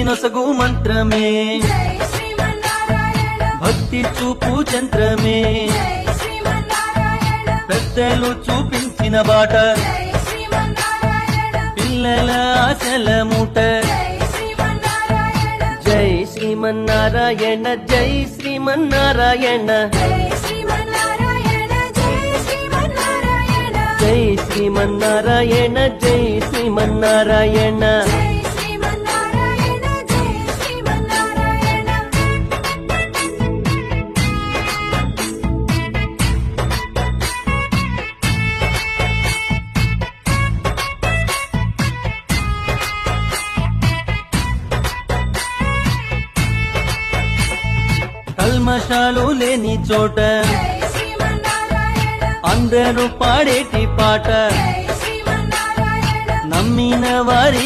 నొసగు మంత్రమే భక్తి చూపు చంద్రమే పెద్దలు చూపించిన బాట పిల్లల ఆశల మూట జై శ్రీమన్నారాయణ జై శ్రీమన్నారాయణ జై శ్రీమన్నారాయణ జై శ్రీమన్నారాయణ కల్మషాలు లేని చోట అందరూ పాడేటి పాట నమ్మిన వారికి